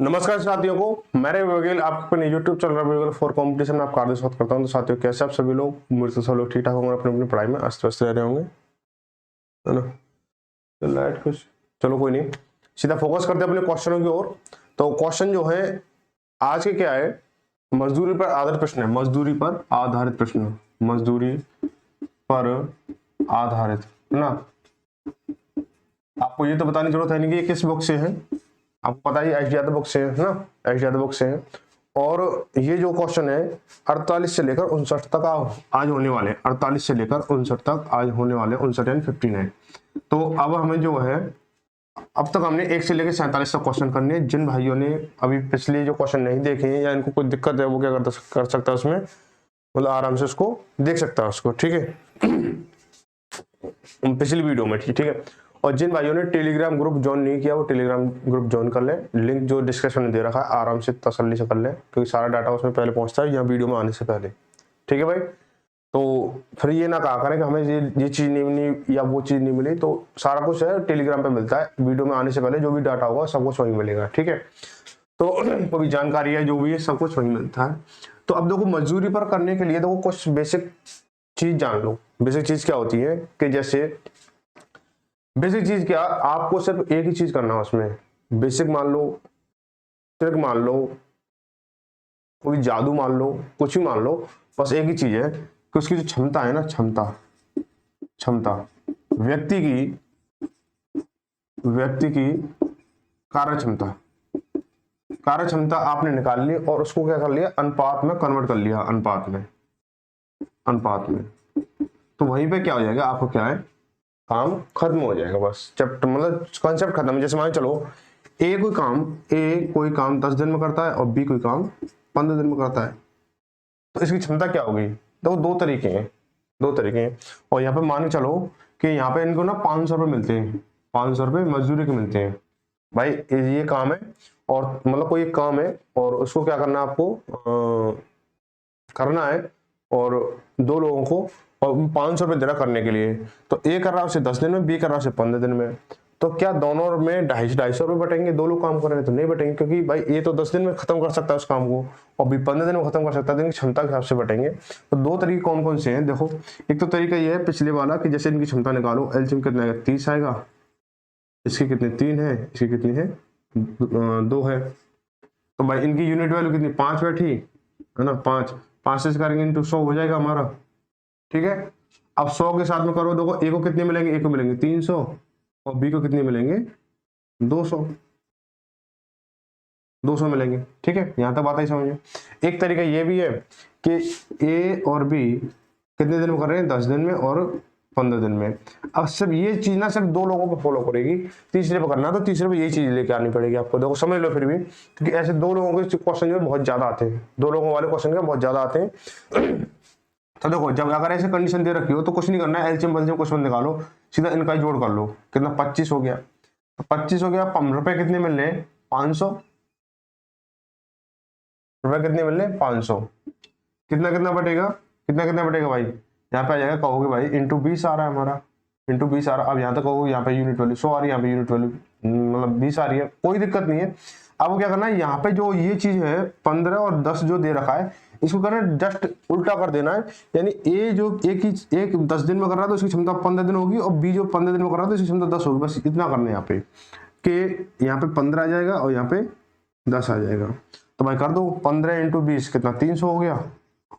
नमस्कार साथियों को, मेरे वकील आपके यूट्यूब चैनल वकील फॉर कंपटीशन में आपका हार्दिक स्वागत करता हूं। तो साथियों, कैसे आप सभी लोग? मेरे से सब लोग ठीक ठाक होंगे, अपनी अपनी पढ़ाई में अस्त व्यस्त रह रहे होंगे, है ना? तो लाइट कुछ, चलो कोई नहीं, सीधा फोकस करते हैं अपने क्वेश्चनों की ओर। तो क्वेश्चन जो है आज के क्या है, मजदूरी पर आधारित प्रश्न है। मजदूरी पर आधारित प्रश्न, मजदूरी पर आधारित, है ना? आपको ये तो बताने की जरूरत है नहीं कि ये किस बुक से है, आपको पता ही एच यादव बुक से है ना, एच यादव बुक से है। और ये जो क्वेश्चन है 48 से लेकर 59 तक आज होने वाले, 48 से लेकर 59 तक आज होने वाले, 59 एंड 59। तो अब हमें जो है, अब तक हमने 1 से लेकर 47 तक क्वेश्चन करने हैं। जिन भाइयों ने अभी पिछले जो क्वेश्चन नहीं देखे हैं या इनको कोई दिक्कत है, वो क्या कर सकता है उसमें, मतलब आराम से उसको देख सकता है उसको, ठीक है? पिछली वीडियो में, ठीक है। और जिन भाइयों ने टेलीग्राम ग्रुप ज्वाइन नहीं किया, वो टेलीग्राम ग्रुप ज्वाइन कर ले, लिंक जो डिस्क्रिप्शन में दे रखा है, आराम से तसल्ली से कर ले, क्योंकि सारा डाटा उसमें पहले पहुंचता है यहाँ वीडियो में आने से पहले, ठीक है भाई? तो फिर ये ना कहा करें कि हमें ये चीज नहीं मिली या वो चीज नहीं मिली। तो सारा कुछ है टेलीग्राम पे मिलता है, वीडियो में आने से पहले जो भी डाटा होगा सब कुछ वहीं मिलेगा, ठीक है? तो कोई भी जानकारी है जो भी है सब कुछ वहीं मिलता है। तो अब देखो, मजदूरी पर करने के लिए देखो कुछ बेसिक चीज जान लो। बेसिक चीज क्या होती है कि जैसे बेसिक चीज क्या, आपको सिर्फ एक ही चीज करना है उसमें। बेसिक मान लो, ट्रिक मान लो, कोई जादू मान लो, कुछ भी मान लो, बस एक ही चीज है कि उसकी जो क्षमता है ना, क्षमता क्षमता व्यक्ति की कार्य क्षमता, कार्य क्षमता आपने निकाल ली और उसको क्या कर लिया, अनुपात में कन्वर्ट कर लिया, अनुपात में। तो वहीं पे क्या हो जाएगा, आपको क्या है, काम खत्म हो जाएगा, बस चैप्टर मतलब कॉन्सेप्ट खत्म। जैसे मान चलो ए कोई काम 10 दिन में करता है और बी कोई काम 15 दिन में करता है, तो इसकी क्षमता क्या होगी? तो दो तरीके हैं। और यहाँ पे मान के चलो कि यहाँ पे इनको ना 500 रुपये मिलते हैं, 500 रुपये मजदूरी के मिलते हैं। भाई ये काम है, और मतलब कोई एक काम है और उसको क्या करना है आपको, करना है, और दो लोगों को और 500 रुपये देना करने के लिए। तो ए कर रहा है उसे 10 दिन में, बी कर रहा है उसे 15 दिन में। तो क्या दोनों में 250 रुपये बटेंगे? दो लोग काम कर रहे हैं तो नहीं बटेंगे, क्योंकि भाई ए तो 10 दिन में खत्म कर सकता है उस काम को और बी 15 दिन में खत्म कर सकता है, तो इनकी क्षमता के हिसाब से बटेंगे। तो दो तरीके कौन कौन से हैं देखो। एक तो तरीका ये है पिछले वाला कि जैसे इनकी क्षमता निकालो, एलसीएम कितना आएगा, 30 आएगा, इसकी कितनी 3 है, इसकी कितनी है 2 है। तो भाई इनकी यूनिट वैल्यू कितनी 5 बैठी है ना, 5 से करेंगे इंटू 100 हो जाएगा हमारा, ठीक है? अब 100 के साथ में करो, देखो ए को कितने मिलेंगे, ए को मिलेंगे 300 और बी को कितने मिलेंगे 200 मिलेंगे, ठीक है? यहां तक बात ही समझिए। एक तरीका ये भी है कि ए और बी कितने दिन में कर रहे हैं, 10 दिन में और 15 दिन में। अब सिर्फ ये चीज ना सिर्फ दो लोगों को फॉलो करेगी, तीसरे पे करना तो तीसरे पे यही चीज लेके आनी पड़ेगी आपको। देखो समझ लो फिर भी, क्योंकि ऐसे दो लोगों के क्वेश्चन जो बहुत ज्यादा आते हैं, दो लोगों वाले क्वेश्चन के बहुत ज्यादा आते हैं। तो देखो, जब अगर ऐसे कंडीशन दे रखी हो तो कुछ नहीं करना है, एलसीएम बलसीएम कुछ मत निकालो, सीधा इनका ही जोड़ कर लो। कितना 25 हो गया, तो 25 हो गया, रुपए कितने मिल रहे हैं 500 रुपए, कितने मिल रहे हैं 500। कितना कितना बटेगा, कितना बटेगा भाई, यहाँ पे आ जाएगा, कहोगे भाई इंटू 20 आ रहा है हमारा, इंटू 20 आ रहा है। अब यहाँ तक कहोगे यहाँ पे यूनिट वैल्यू 100 आ रही है, यहाँ पे यूनिट वैल्यू मतलब 20 आ रही है, कोई दिक्कत नहीं है। अब क्या करना है, यहाँ पे जो ये चीज है 15 और 10 जो दे रखा है, इसको करना है जस्ट उल्टा कर देना है। यानी ए जो एक 10 दिन में कर रहा है तो इसकी क्षमता 15 दिन होगी, और बी जो 15 दिन में कर रहा है तो इसकी क्षमता 10 होगी। बस इतना करना है यहाँ पे कि यहाँ पे 15 आ जाएगा और यहाँ पे 10 आ जाएगा। तो भाई कर दो, 15 इंटू 20 कितना 300 हो गया,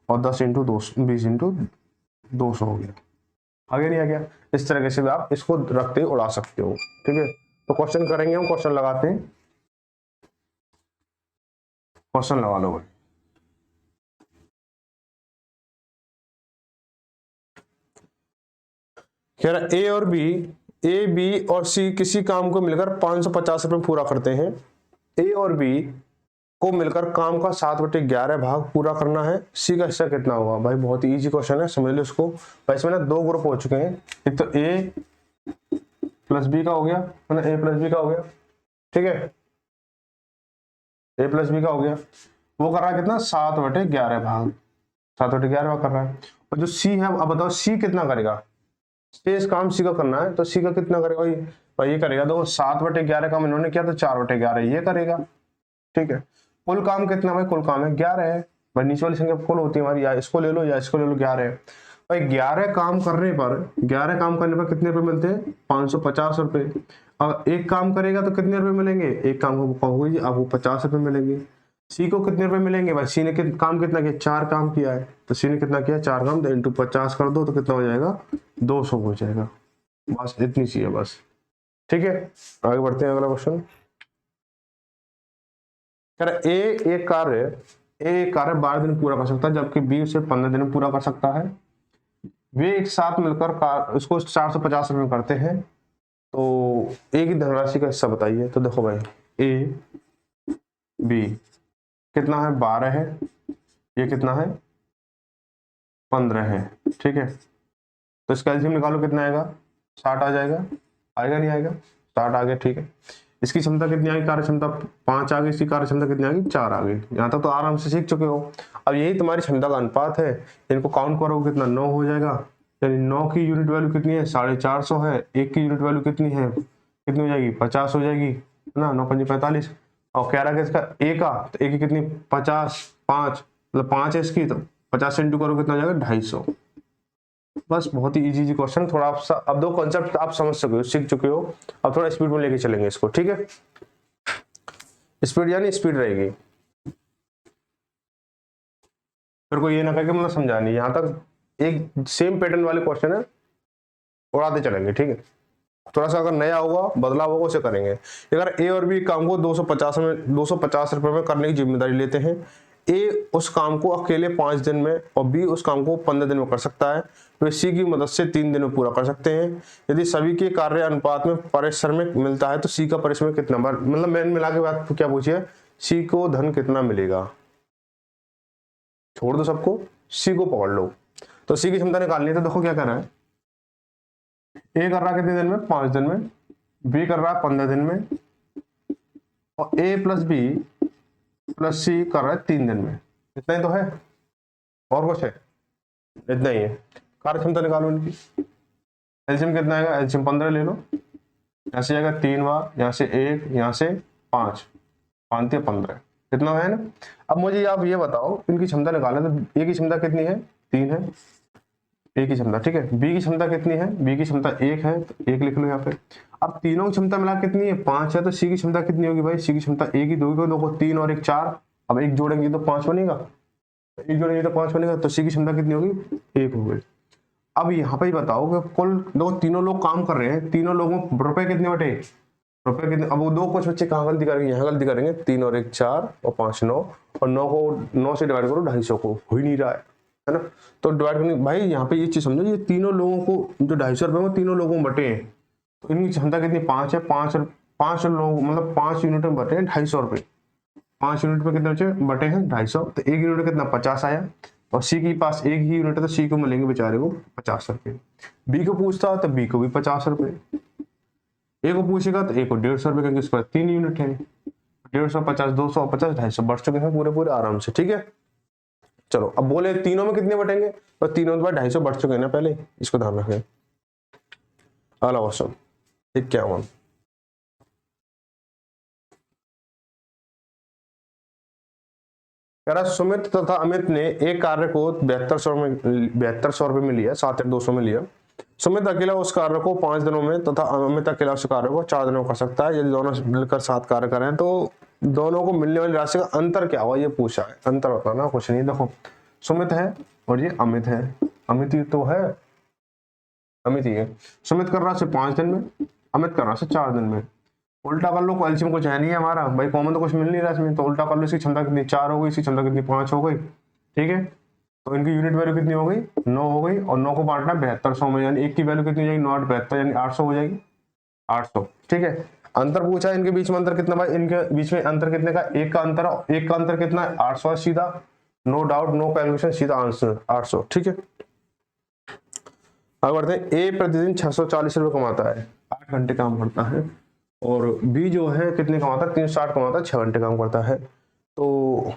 और 10 इंटू 20 इंटू 200 हो गया। आगे नहीं आ गया? इस तरीके से भी आप इसको रखते उड़ा सकते हो, ठीक है? तो क्वेश्चन करेंगे हम, क्वेश्चन लगाते हैं, क्वेश्चन लगा लो भाई। कह रहा ए बी और सी किसी काम को मिलकर 550 रुपए पूरा करते हैं। ए और बी को मिलकर काम का 7/11 भाग पूरा करना है, सी का हिस्सा कितना होगा? भाई बहुत ही इजी क्वेश्चन है, समझ लो इसको। भाई इसमें ना दो ग्रुप हो चुके हैं, एक तो ए प्लस बी का हो गया, है ना, ए प्लस बी का हो गया, ठीक है? ए प्लस बी का हो गया, वो कर रहा है कितना 7/11 भाग, 7/11 भाग कर रहा है। और जो सी है, अब बताओ सी कितना करेगा? शेष काम सी का करना है, तो सी का कितना करेगा भाई? भाई ये करेगा, देखो 7/11 काम इन्होंने किया तो 4/11 ये करेगा, ठीक है। कुल काम कितना भाई, कुल काम है 11 है भाई, नीचे वाली संख्या कुल होती है हमारी, या इसको ले लो या इसको ले लो, 11 है भाई। 11 काम करने पर, 11 काम करने पर कितने रुपए मिलते हैं, 550 रुपए। अब एक काम करेगा तो कितने रुपए मिलेंगे, एक काम को कहोगे जी आपको 50 रुपए मिलेंगे। सी को कितने रुपए मिलेंगे भाई, सी ने काम कितना किया, 4 काम किया है, तो सी ने कितना किया, 4 काम, तो इंटू 50 कर दो तो कितना हो जाएगा, 200 हो जाएगा। बस इतनी चाहिए बस, ठीक है। आगे बढ़ते हैं, अगला क्वेश्चन। ए एक कार्य, ए एक कार्य 12 दिन पूरा कर सकता है, जबकि बी उसे 15 दिन में पूरा कर सकता है। वे एक साथ मिलकर इसको 450 रुपए में करते हैं, तो ए की धनराशि का हिस्सा बताइए। तो देखो भाई, ए बी कितना है, 12 है, ये कितना है, 15 है, ठीक है। तो इसका एलसीएम निकालो, कितना आएगा, 60 आ जाएगा, आएगा नहीं आएगा, 60 आ गया, ठीक है। इसकी क्षमता कितनी आएगी, कार्य क्षमता 5 आ गई, इसकी कार्य क्षमता कितनी आ गई, 4 आ गई। यहाँ तक तो आराम से सीख चुके हो। अब यही तुम्हारी क्षमता का अनुपात है, इनको काउंट करो कितना, 9 हो जाएगा। यानी 9 की यूनिट वैल्यू कितनी है, 450 है, 1 की यूनिट वैल्यू कितनी है, कितनी हो जाएगी, 50 हो जाएगी, है ना, 9 5 45। और कह रहा है इसका ए का, तो ए की कितनी, 50, 5 मतलब 5 है इसकी, तो 50 से इंटू करो कितना हो जाएगा, 250। बस बहुत ही इजी क्वेश्चन, थोड़ा आप अब दो कॉन्सेप्ट आप समझ सके हो, सीख चुके हो, अब थोड़ा स्पीड में लेके चलेंगे इसको, ठीक है। स्पीड यानी स्पीड रहेगी, फिर कोई ये ना कहे कि मतलब समझा नहीं। यहाँ तक एक सेम पैटर्न वाले क्वेश्चन है, उड़ाते चलेंगे, ठीक है। थोड़ा सा अगर नया होगा, बदलाव होगा, उसे करेंगे। अगर ए और बी काम को 250 रुपए में करने की जिम्मेदारी लेते हैं, ए उस काम को अकेले 5 दिन में और बी उस काम को 15 दिन में कर सकता है, वे सी की मदद से 3 दिन में पूरा कर सकते हैं। यदि सभी के कार्य अनुपात में परिश्रम मिलता है तो सी का परिश्रम कितना, मतलब मैंने मिला के बात क्या पूछिए, सी को धन कितना मिलेगा, छोड़ दो सबको, सी को पकड़ लो। तो सी की क्षमता निकालनी है, तो देखो क्या कर रहा है, ए कर रहा है कितने दिन में, 5 दिन में, बी कर रहा है 15 दिन में, और ए प्लस बी प्लस सी कर रहा है 3 दिन में। इतना ही तो है, और कुछ है, इतना ही है। कार्य क्षमता निकालो इनकी, एलसीएम कितना आएगा, एलसीएम 15 ले लो, यहाँ से जाएगा 3 बार, यहाँ से 1, यहाँ से 5, 5 या 15, कितना है ना। अब मुझे आप ये बताओ, इनकी क्षमता निकालना, तो ए की क्षमता कितनी है, 3 है, ए की क्षमता, ठीक है। बी की क्षमता कितनी है, बी की क्षमता 1 है, तो 1 लिख लो यहाँ पे। अब तीनों की क्षमता मिला कितनी है, 5 है, तो सी की क्षमता कितनी होगी भाई, सी की क्षमता 1 ही, 2 को 3 और 1 4, अब 1 जोड़ेंगे तो 5 बनेगा, 1 जोड़ेंगे तो 5 बनेगा, तो सी की क्षमता कितनी होगी, 1 हो गई। अब यहाँ पे बताओ कि कुल दो तीनों लोग काम कर रहे हैं, तीनों लोगों रुपए कितने बटे, रुपए कितने। अब वो दो कुछ बच्चे कहाँ गलती करेंगे, यहाँ गलती करेंगे, 3 और 1 4 और 5 9, और 9 को 9 से डिवाइड करो 250 को, हो ही नहीं रहा है ना। तो डिवाइड करने भाई यहाँ पे ये चीज समझो, ये तीनों लोगों को जो 250 रुपए वो तीनों लोगों में बटे हैं, तो इनकी क्षमता कितनी, 5 है, 5 लोग मतलब 5 यूनिट में बटे हैं 250 रुपए, 5 यूनिट में कितने बचे बटे हैं 250, तो 1 यूनिट कितना 50 आया, और सी के पास 1 ही यूनिट है, तो सी को मिलेंगे बेचारे को 50 रुपए। बी को पूछता तो बी को भी 50 रुपए, ए को पूछेगा तो ए को 150 रुपए, क्योंकि इस पर 3 यूनिट है, 150 50 200 50 250 बढ़ चुके हैं पूरे पूरे आराम से, ठीक है। चलो अब बोले तीनों में कितने बटेंगे, तो तीनों में 250 बढ़ चुके हैं ना पहले, इसको ध्यान रखें। अगला क्वेश्चन, ठीक क्या हुआ, सुमित तथा अमित ने एक कार्य को 7200 रुपए में लिया, 7200 में लिया। सुमित अकेला उस कार्य को 5 दिनों में तथा अमित अकेला उस कार्य को 4 दिनों में कर सकता है। यदि दोनों मिलकर 7 कार्य करें तो दोनों को मिलने वाली राशि का अंतर क्या होगा, ये पूछा है। अंतर बताना, कुछ नहीं। देखो सुमित है और ये अमित है, अमित ही तो है, अमित ही है। सुमित कर रहा है 5 दिन में, अमित कर रहा है 4 दिन में। उल्टा कर लो, एलसीएम कुछ है नहीं है हमारा भाई, कॉमन तो कुछ मिल नहीं रहा इसमें, तो उल्टा कर लो। इसकी क्षमता कितनी 4 हो गई, इसकी क्षमता कितनी 5 हो गई, ठीक है। तो इनकी यूनिट वैल्यू कितनी हो गई 9 हो गई, और 9 को बांटना 7200 में, यानी एक की वैल्यू कितनी हो जाएगी 9 8 72, यानी 800 हो जाएगी, 800, ठीक है। अंतर पूछा है इनके बीच में, अंतर कितना भाई, इनके बीच में अंतर कितने का, एक का अंतर, एक का अंतर कितना है 800, सीधा नो डाउट, नो कैलकुलेशन, सीधा आंसर 800, ठीक है। आगे बढ़ते हैं। ए प्रतिदिन 640 रुपए कमाता है, 8 घंटे काम करता है, और बी जो है कितने कमाता है 360 कमाता है, 6 घंटे काम करता है। तो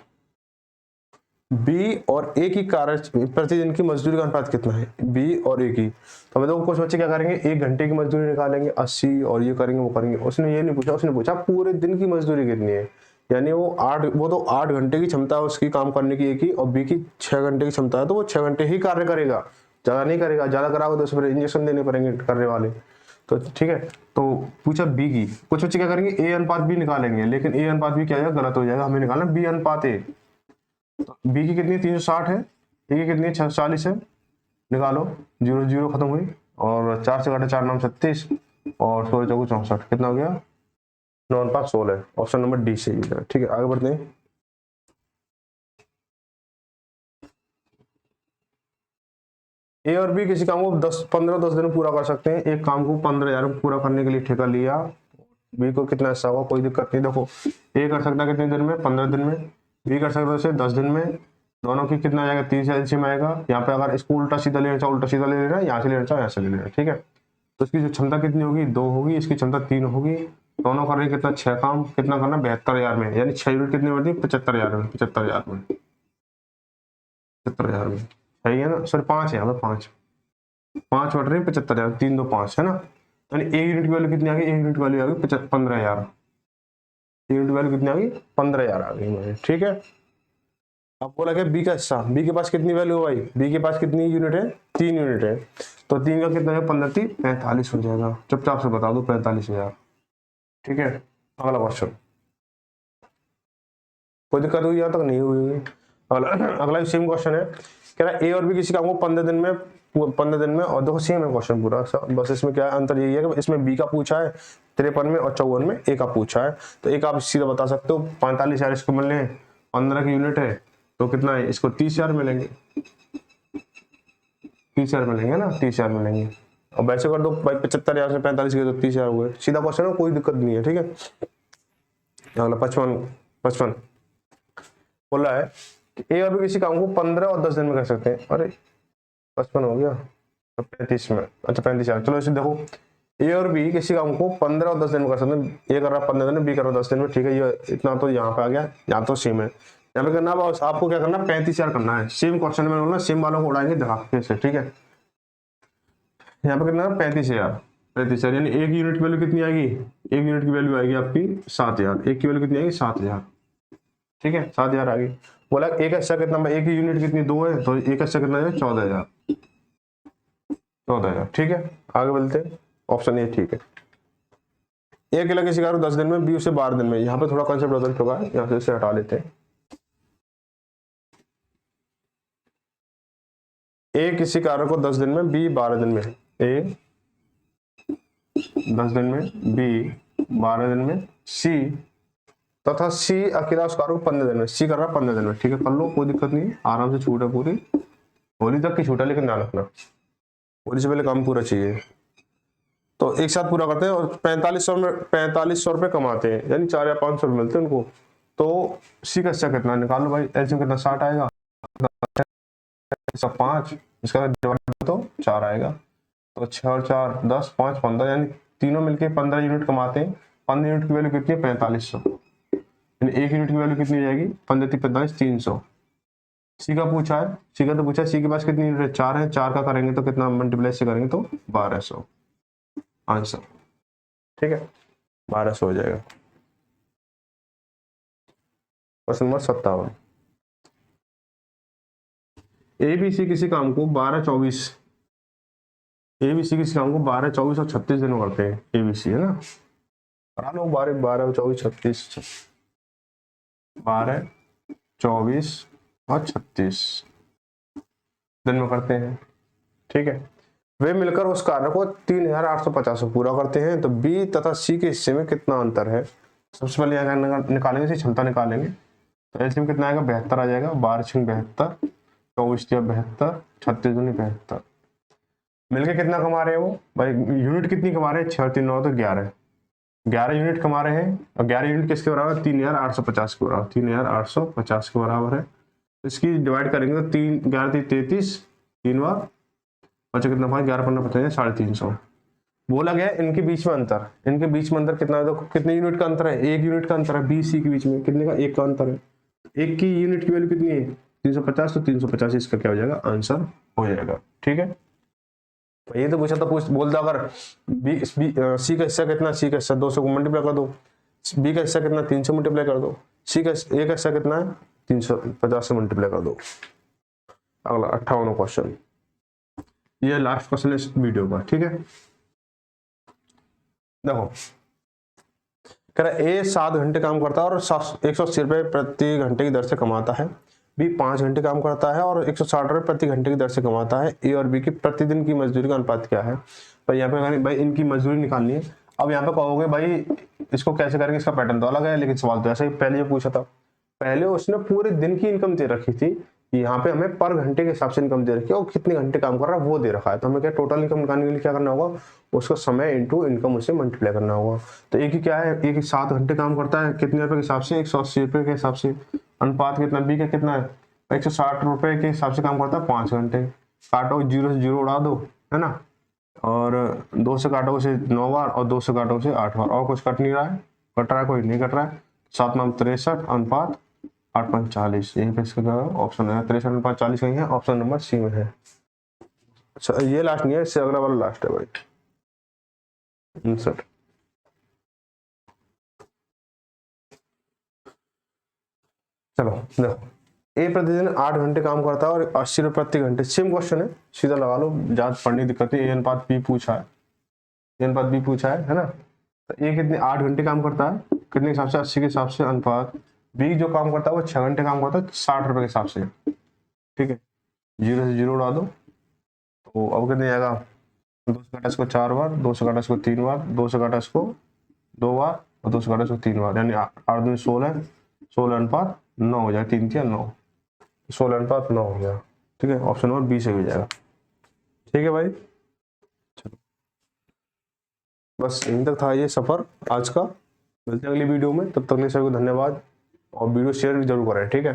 बी और ए की कार्य प्रतिदिन की मजदूरी का अनुपात कितना है, बी और ए की। तो हम देखो कुछ बच्चे क्या करेंगे, 1 घंटे की मजदूरी निकालेंगे 80, और ये करेंगे वो करेंगे। उसने ये नहीं पूछा, उसने पूछा पूरे दिन की मजदूरी कितनी है, यानी वो तो 8 घंटे की क्षमता है उसकी काम करने की एक ही, और बी की 6 घंटे की क्षमता है, तो वो 6 घंटे ही कार्य करेगा, ज़्यादा नहीं करेगा। ज़्यादा कराओगे तो उसमें इंजेक्शन देने पड़ेंगे करने वाले। तो ठीक है, तो पूछा बी की, कुछ बच्चे क्या करेंगे ए अनुपात बी निकालेंगे, लेकिन ए अनुपात बी क्या है, गलत हो जाएगा, हमें निकालना बी अनुपात ए। तो बी की कितनी 360 है, ए की कितनी 640 है, निकालो, 0 0 खत्म हुई, और 4 से घटे 4 9 36, और 16 चौको 64, कितना हो गया 9 अनुपात 16। ऑप्शन नंबर डी सही है। ठीक है, आगे बढ़ते हैं। ए और बी किसी काम को 10 दिन में पूरा कर सकते हैं। एक काम को 15,000 में पूरा करने के लिए ठेका लिया, बी को कितना हिस्सा होगा, कोई दिक्कत नहीं। देखो ए कर सकता है कितने दिन में, 15 दिन में, बी कर सकता है उसे 10 दिन में, दोनों की कितना आएगा 30 एलसीएम आएगा। यहाँ पे अगर इसको उल्टा सीधा लेना चाहो उल्टा सीधा ले लेना, यहाँ से लेना चाहो यहाँ से ले लेना। ठीक है, तो इसकी जो क्षमता कितनी होगी 2 होगी, इसकी क्षमता 3 होगी, दोनों कर रहे कितना 6 काम, कितना करना 72,000 में, यानी 6 यूनिट कितनी बढ़ती है 75,000 में, 75,000 में, 75,000 में, सही है ना। सॉरी 5 है यहाँ पे, 5 बढ़ रही है 75,000, 3 2 5 है ना। यानी एक यूनिट की वैल्यू कितनी आ गई, एक यूनिट की वैल्यू आ गई 15,000, यूनिट की वैल्यू कितनी आ गई 15,000 आ गई। ठीक है, अब बोला क्या बी का हिस्सा, बी के पास कितनी वैल्यू है भाई, बी के पास कितनी यूनिट है 3 यूनिट है, तो 3 का कितना है 15 3 45 हो जाएगा, चुपचाप से बता दो 45,000। ठीक है, अगला क्वेश्चन, कोई दिक्कत हुई यहाँ तक नहीं हुई। अगला सेम क्वेश्चन है, कह रहा है ए और बी किसी काम को 15 दिन में, और देखो सेम है क्वेश्चन पूरा, बस इसमें क्या है अंतर यही है कि इसमें बी का पूछा है 53 में, और 54 में ए का पूछा है। तो एक आप सीधा बता सकते हो 45,000 इसको मिल रहे, 15 की यूनिट है तो कितना है, इसको 30,000 मिलेंगे, 30,000 मिलेंगे ना, 30,000 मिलेंगे। और वैसे कर दो भाई 75,000 से 45 के तो 30,000 हुए, सीधा क्वेश्चन है, कोई दिक्कत नहीं है। ठीक है, अगला 55 बोला है कि ए और बी किसी काम को 15 और 10 दिन में कर सकते हैं। अरे 55 हो गया, तो 35 में, अच्छा 35,000। चलो इसे देखो, ए और बी किसी काम को 15 और 10 दिन में कर सकते हैं। ए कर रहा 15 दिन में, बी कर रहा 10 दिन में। ठीक है, ये इतना तो यहाँ पे आ गया, यहाँ तो सेम है। यहाँ पे करना आपको क्या करना 35,000 करना है। सेम क्वेश्चन में बोलना, सेम वालों को उड़ाएंगे दिखा से। ठीक है, यहाँ पे करना 35,000, यानी एक यूनिट की वैल्यू कितनी आएगी, एक यूनिट की वैल्यू आएगी आपकी 7,000, एक की वैल्यू कितनी आएगी 7,000। ठीक है, 7,000 आ गई। बोला एक हिस्सा कितना, एक की यूनिट कितनी 2 है, तो एक हिस्सा कितना है 14,000, 14,000। ठीक है, आगे बढ़ते हैं, ऑप्शन ए ठीक है। ए अकेला किसी कार्य 10 दिन में, बी उसे 12 दिन में। यहाँ पे थोड़ा कॉन्सेप्ट बदल चुका है, यहाँ से इसे हटा लेते हैं। ए किसी कार्य को 10 दिन में, बी 12 दिन में। ए 10 दिन में, बी 12 दिन में, सी तथा सी अकेला उस कार्य को 15 दिन में, सी कर रहा है 15 दिन में। ठीक है, कर लो, कोई दिक्कत नहीं, आराम से छूट है पूरी, होली तक की छूट है, लेकिन ध्यान रखना होली से पहले काम पूरा चाहिए। तो एक साथ पूरा करते हैं, और 4500 रुपये कमाते हैं, यानी 4 या 500 रुपये मिलते हैं उनको। तो सी का हिस्सा कितना निकाल लो भाई, एलसीएम कितना 60 आएगा, 5 इसका डिवाइड तो 4 आएगा, तो 6 और 4 10 5 15, यानी तीनों मिलके 15 यूनिट कमाते हैं। 15 यूनिट की वैल्यू कितनी है 4500, यानी एक यूनिट की वैल्यू कितनी हो जाएगी 15 3 45 300। सी का पूछा है, सी का तो पूछा है, सी के पास कितनी यूनिट है 4 है, 4 का करेंगे तो कितना मल्टीप्लाई से करेंगे तो 1200 आंसर। ठीक है, 1200 हो जाएगा। क्वेश्चन नंबर 57, एबीसी किसी काम को 12 24, एबीसी किसी काम को 12 24 और 36 दिन करते हैं। एबीसी है ना, करा लो 12 12 24 36, 12 24 और 36 दिन में करते हैं। ठीक है, वे मिलकर उस कार्य को 3,850 पूरा करते हैं। तो बी तथा सी के हिस्से में कितना अंतर है, सबसे पहले यहाँ निकालेंगे, इसे क्षमता निकालेंगे। तो एलसीएम कितना आएगा 72 आ जाएगा, 12 6 72, 24 72, 36 दूनी 72। मिलके कितना कमा रहे हैं वो भाई, यूनिट कितनी कमा रहे हैं 6 3 9 तो 11 यूनिट कमा रहे हैं। और 11 यूनिट किसके बराबर है 3,850 के बराबर, 3,850 के बराबर है। इसकी डिवाइड करेंगे तो 3 11 33, 3 बार बचा कितना भाई 11 15 50 350। बोला गया इनके बीच में अंतर, इनके बीच में अंतर कितना है, देखो कितने यूनिट का अंतर है, 1 यूनिट का अंतर है। बी सी के बीच में कितने का, 1 का अंतर है। एक की यूनिट की वैल्यू कितनी है 350, तो 350 इसका क्या हो जाएगा आंसर हो जाएगा। ठीक है, तो ये तो पूछा था, बोल दो अगर सी का हिस्सा कितना, सी का हिस्सा 200 को मल्टीप्लाई कर दो, बी का हिस्सा कितना 300 मल्टीप्लाई कर दो, सी का ए का हिस्सा कितना है 350 से मल्टीप्लाई कर दो। अगला 58वां क्वेश्चन, ये लास्ट क्वेश्चन है इस वीडियो का, ठीक है। देखो कह रहा ए 7 घंटे काम करता है और 180 रुपये प्रति घंटे की दर से कमाता है। बी 5 घंटे काम करता है और 160 रुपये प्रति घंटे की दर से कमाता है। ए और बी की प्रतिदिन की मजदूरी का अनुपात क्या है? पर यहाँ पे भाई इनकी मजदूरी निकालनी है। अब यहाँ पे कहोगे भाई इसको कैसे करेंगे, इसका पैटर्न तो अलग है, लेकिन सवाल तो ऐसा ही पहले ये पूछा था। पहले उसने पूरे दिन की इनकम दे रखी थी, यहाँ पे हमें पर घंटे के हिसाब से इनकम दे रखी है और कितने घंटे काम कर रहा है वो दे रखा है। तो हमें क्या टोटल इनकम निकालने के लिए क्या करना होगा, उसका समय इंटू इनकम उसे मल्टीप्लाई करना होगा। तो एक ही क्या है, एक ही 7 घंटे काम करता है कितने रुपए के हिसाब से, 180 रुपये के हिसाब से। अनुपात कितना, बी का कितना है 160 रुपये के हिसाब से काम करता है 5 घंटे। काटो, 0 से 0 उड़ा दो, है ना, और 2 से काटो उसे 9 बार और 2 से काटो उसे 8 बार। और कुछ कट नहीं रहा है, कट रहा है कोई नहीं कट रहा है। 7 9 63 अनुपात 8 5 40, यही पे इसका ऑप्शन है 63 अनुपात 40 कहीं है, ऑप्शन नंबर सी में है। अच्छा ये लास्ट नहीं है, इससे अगला वाला लास्ट है भाई, इंसर्ट। चलो देखो, ए प्रतिदिन 8 घंटे काम करता है और 80 रुपये प्रति घंटे। सेम क्वेश्चन है, सीधा लगा लो, ज्यादा पढ़ने की दिक्कत है। ए अनुपात बी पूछा है, ए अनुपात बी पूछा है ना। तो ए कितने 8 घंटे काम करता है, कितने के हिसाब से, 80 के हिसाब से। अनुपात बी जो काम करता है वो 6 घंटे काम करता है 60 रुपये के हिसाब से, ठीक है। 0 से 0 उड़ा दो, तो अब कितने आएगा, 2 से काटा इसको 4 बार, 2 से काटा इसको 3 बार, 2 से काटा इसको 2 बार और 2 से काटा इसको 3 बार, यानी 8 दूनी 16, 16 अनुपात 9 हो जाएगा, 3 3 9, 16 अनुपात 9 हो गया, ठीक है। ऑप्शन नंबर बी से हो जाएगा, ठीक है भाई। चलो बस यहीं तक था ये सफर आज का, मिलते हैं अगली वीडियो में, तब तक के सभी को धन्यवाद और वीडियो शेयर भी जरूर करें, ठीक है।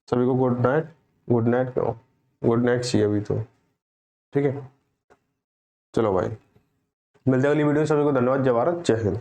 सभी को गुड नाइट, गुड नाइट क्यों, गुड नाइट चाहिए अभी तो, ठीक है। चलो भाई मिलते हैं अगली वीडियो, सभी को धन्यवाद, जय भारत जय हिंद।